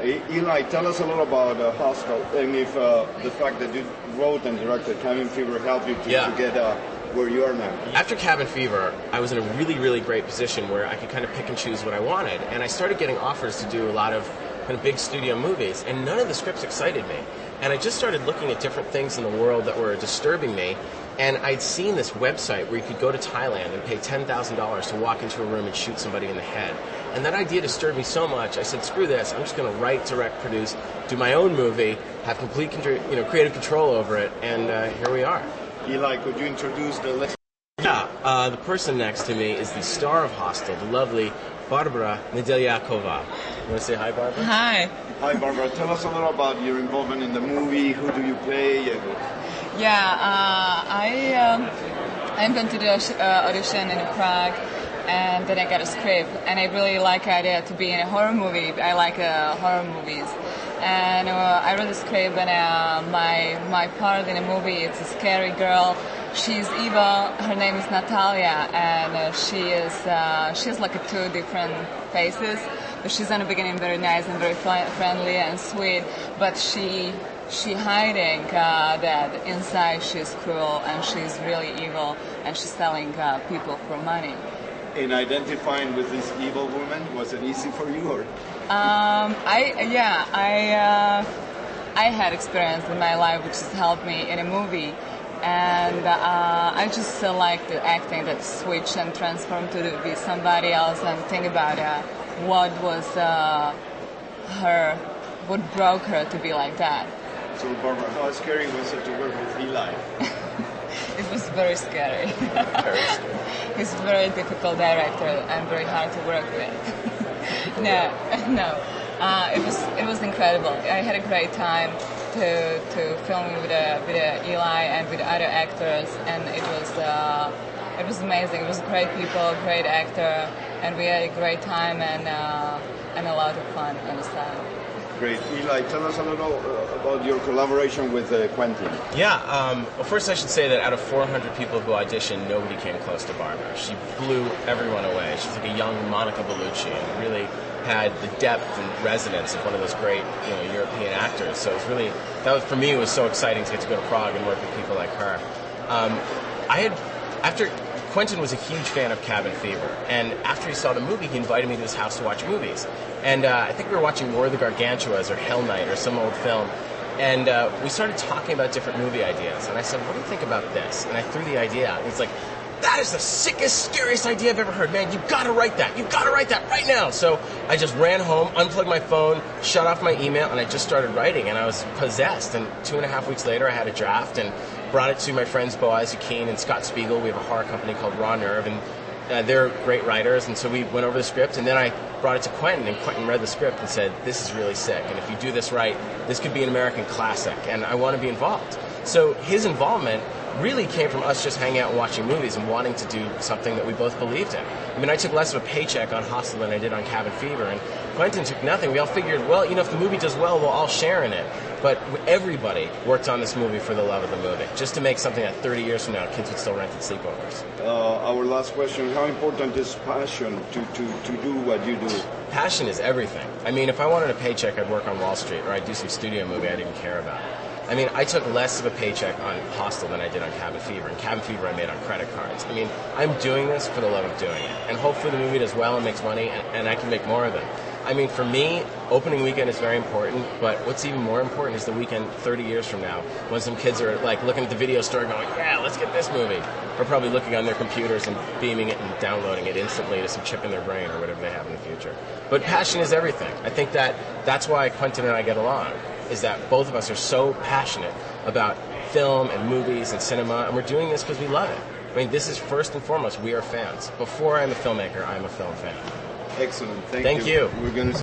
Eli, tell us a little about Hostel, and if the fact that you wrote and directed Cabin Fever helped you to get where you are now. After Cabin Fever, I was in a really, really great position where I could kind of pick and choose what I wanted, and I started getting offers to do a lot of kind of big studio movies, and none of the scripts excited me. And I just started looking at different things in the world that were disturbing me, and I'd seen this website where you could go to Thailand and pay $10,000 to walk into a room and shoot somebody in the head. And that idea disturbed me so much, I said, screw this, I'm just going to write, direct, produce, do my own movie, have complete creative control over it, and here we are. Eli, could you introduce the list? Yeah, the person next to me is the star of Hostel, the lovely Barbara Nedeljakova. You want to say hi, Barbara? Hi. Hi, Barbara. Tell us a little about your involvement in the movie. Who do you play? I went to the audition in Prague, and then I got a script, and I really like the idea to be in a horror movie. I like horror movies. And I read the script, and my part in the movie, it's a scary girl. She's evil. Her name is Natalia, and she has like two different faces. But she's in the beginning very nice and very friendly and sweet, but she hiding that inside she's cruel and she's really evil, and she's selling people for money. In identifying with this evil woman, was it easy for you, or? I had experience in my life which has helped me in a movie, and I just like the acting, that switch and transform to be somebody else and think about what was what broke her to be like that. So Barbara, how scary was it to work with Eli? It was very scary. Very scary. He's a very difficult director and very hard to work with. No. It was incredible. I had a great time to film with Eli and with other actors, and it was amazing. It was great people, great actor, and we had a great time and a lot of fun on the set. Great. Eli, tell us a little about your collaboration with Quentin. Yeah, well, first I should say that out of 400 people who auditioned, nobody came close to Barbara. She blew everyone away. She's like a young Monica Bellucci and really had the depth and resonance of one of those great European actors. So it was really, for me, it was so exciting to get to go to Prague and work with people like her. Quentin was a huge fan of Cabin Fever, and after he saw the movie, he invited me to his house to watch movies. And I think we were watching War of the Gargantuas or Hell Night or some old film, and we started talking about different movie ideas. And I said, what do you think about this? And I threw the idea out. And he's like, that is the sickest, scariest idea I've ever heard. Man, you've got to write that. You've got to write that right now. So I just ran home, unplugged my phone, shut off my email, and I just started writing, and I was possessed. And 2.5 weeks later, I had a draft and brought it to my friends Boaz Yakin and Scott Spiegel. We have a horror company called Raw Nerve, and they're great writers. And so we went over the script, and then I brought it to Quentin, and Quentin read the script and said, this is really sick, and if you do this right, this could be an American classic, and I want to be involved. So his involvement really came from us just hanging out and watching movies and wanting to do something that we both believed in. I mean, I took less of a paycheck on Hostel than I did on Cabin Fever, and Quentin took nothing. We all figured, well, if the movie does well, we'll all share in it. But everybody worked on this movie for the love of the movie, just to make something that 30 years from now, kids would still rent at sleepovers. Our last question, how important is passion to do what you do? Passion is everything. I mean, if I wanted a paycheck, I'd work on Wall Street, or I'd do some studio movie I didn't care about. I mean, I took less of a paycheck on Hostel than I did on Cabin Fever, and Cabin Fever I made on credit cards. I mean, I'm doing this for the love of doing it, and hopefully the movie does well and makes money, and I can make more of it. I mean, for me, opening weekend is very important, but what's even more important is the weekend 30 years from now, when some kids are like looking at the video store going, yeah, let's get this movie. Or probably looking on their computers and beaming it and downloading it instantly to some chip in their brain or whatever they have in the future. But passion is everything. I think that's why Quentin and I get along, is that both of us are so passionate about film and movies and cinema, and we're doing this because we love it. I mean, this is first and foremost, we are fans. Before I'm a filmmaker, I'm a film fan. Excellent. Thank you. We're going to